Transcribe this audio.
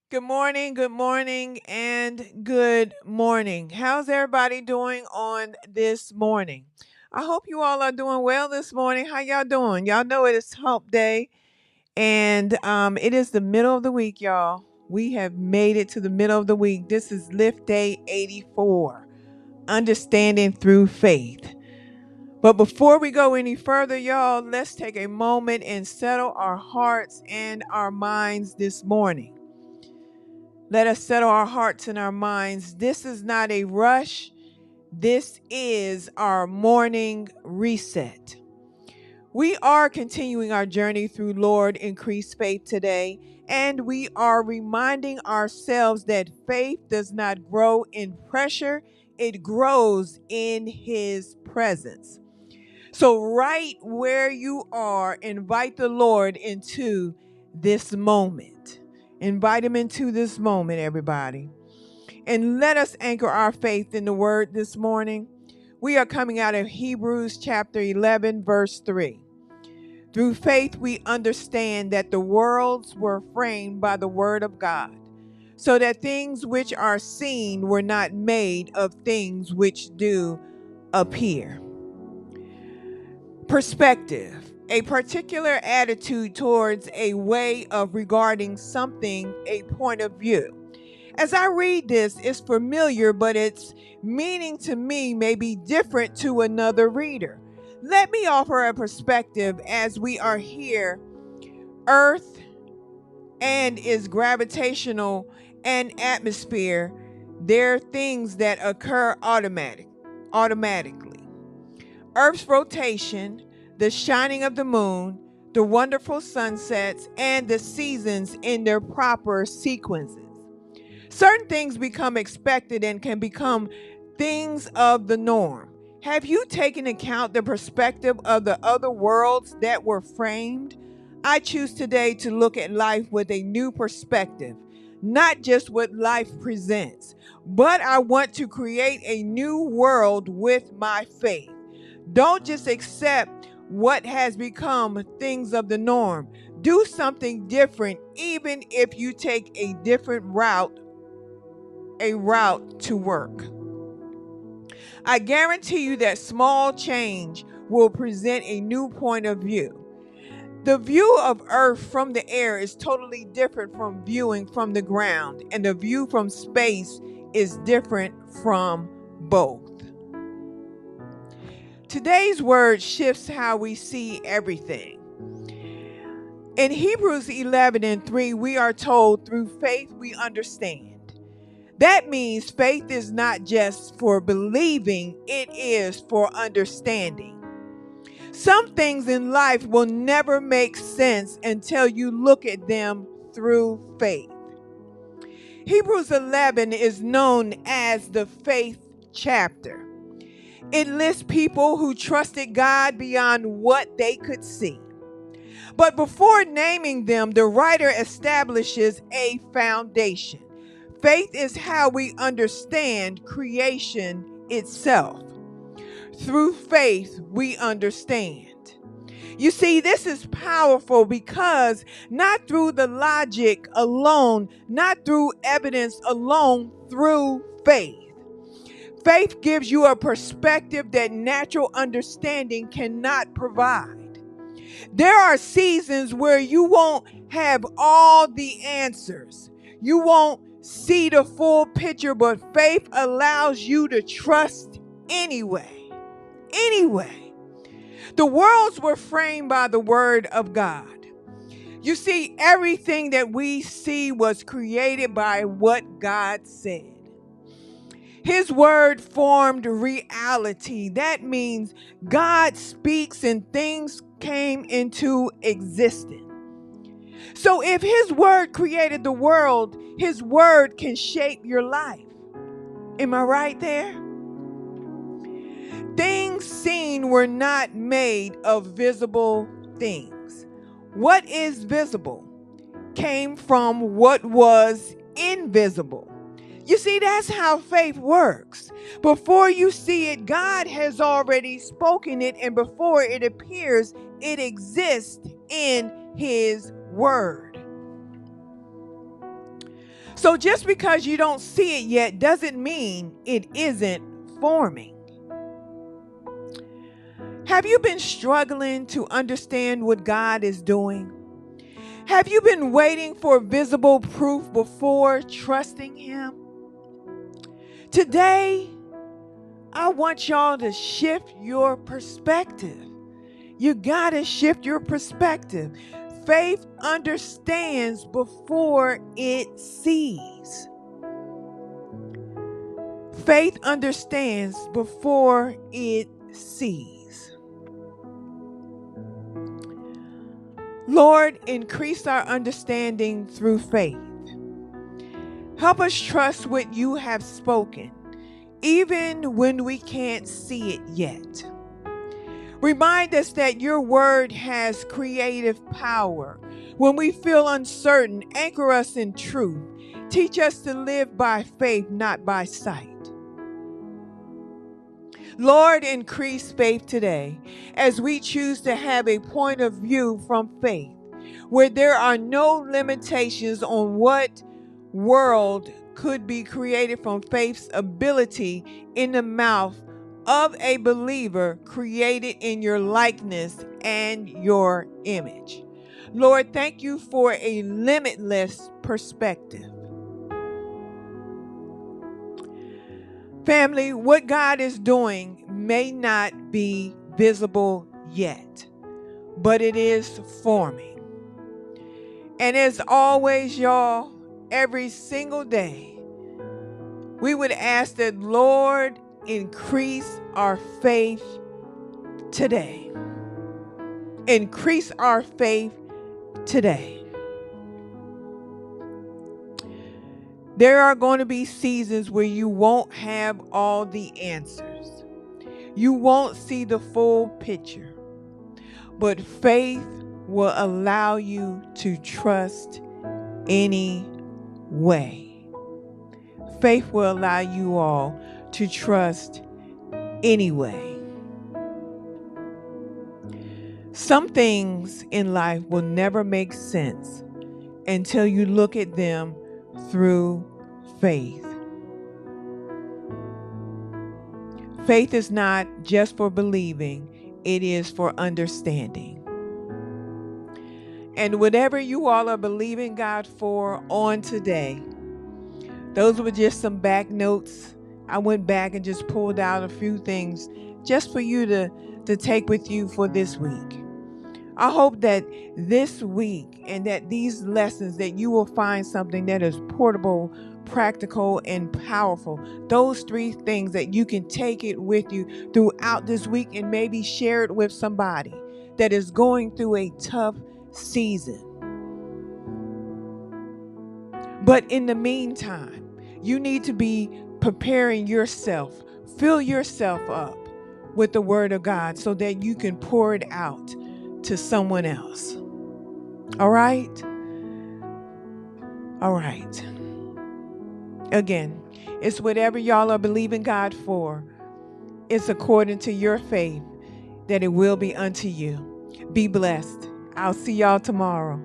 good morning, and good morning. How's everybody doing on this morning? I hope you all are doing well this morning. How y'all doing? Y'all know it is hump day, and it is the middle of the week, y'all. We have made it to the middle of the week. This is Lift Day 84, Understanding Through Faith. But before we go any further, y'all, let's take a moment and settle our hearts and our minds this morning. Let us settle our hearts and our minds. This is not a rush. This is our morning reset. We are continuing our journey through Lord Increase Faith today, and we are reminding ourselves that faith does not grow in pressure, it grows in His presence. So, right where you are, invite the Lord into this moment. Invite Him into this moment, everybody. And let us anchor our faith in the Word this morning. We are coming out of Hebrews chapter 11, verse 3. Through faith, we understand that the worlds were framed by the Word of God, so that things which are seen were not made of things which do appear. Perspective, a particular attitude towards a way of regarding something, a point of view. As I read this, it's familiar, but its meaning to me may be different to another reader. Let me offer a perspective as we are here. Earth and its gravitational and atmosphere, there are things that occur automatically. Earth's rotation, the shining of the moon, the wonderful sunsets, and the seasons in their proper sequences. Certain things become expected and can become things of the norm. Have you taken account the perspective of the other worlds that were framed? I choose today to look at life with a new perspective, not just what life presents, but I want to create a new world with my faith. Don't just accept what has become things of the norm. Do something different, even if you take a route to work. I guarantee you that small change will present a new point of view. The view of Earth from the air is totally different from viewing from the ground, and the view from space is different from both. Today's word shifts how we see everything. In Hebrews 11 and 3, we are told through faith we understand. That means faith is not just for believing, it is for understanding. Some things in life will never make sense until you look at them through faith. Hebrews 11 is known as the faith chapter. It lists people who trusted God beyond what they could see. But before naming them, the writer establishes a foundation. Faith is how we understand creation itself. Through faith, we understand. You see, this is powerful because not through the logic alone, not through evidence alone, through faith. Faith gives you a perspective that natural understanding cannot provide. There are seasons where you won't have all the answers. You won't see the full picture, but faith allows you to trust anyway. Anyway, the worlds were framed by the word of God. You see, everything that we see was created by what God said. His word formed reality. That means God speaks and things came into existence. So if His word created the world, His word can shape your life. Am I right there? Things seen were not made of visible things. What is visible came from what was invisible. You see, that's how faith works. Before you see it, God has already spoken it, and before it appears, it exists in His word. So just because you don't see it yet doesn't mean it isn't forming. Have you been struggling to understand what God is doing? Have you been waiting for visible proof before trusting Him? Today, I want y'all to shift your perspective. You got to shift your perspective. Faith understands before it sees. Faith understands before it sees. Lord, increase our understanding through faith. Help us trust what you have spoken, even when we can't see it yet. Remind us that your word has creative power. When we feel uncertain, anchor us in truth. Teach us to live by faith, not by sight. Lord, increase faith today as we choose to have a point of view from faith, where there are no limitations on what world could be created from faith's ability in the mouth of a believer created in your likeness and your image. Lord, thank you for a limitless perspective. Family, what God is doing may not be visible yet, but it is forming. And as always, y'all, every single day, we would ask that, Lord, increase our faith today. Increase our faith today. There are going to be seasons where you won't have all the answers. You won't see the full picture. But faith will allow you to trust anyway. Faith will allow you all to trust anyway. Some things in life will never make sense until you look at them through faith. Faith is not just for believing, it is for understanding. And whatever you all are believing God for on today, those were just some back notes. I went back and just pulled out a few things just for you to take with you for this week. I hope that this week and that these lessons that you will find something that is portable, practical, and powerful. Those 3 things that you can take it with you throughout this week and maybe share it with somebody that is going through a tough season. But in the meantime, you need to be preparing yourself. Fill yourself up with the Word of God so that you can pour it out to someone else. All right? All right. Again, it's whatever y'all are believing God for. It's according to your faith that it will be unto you. Be blessed. I'll see y'all tomorrow.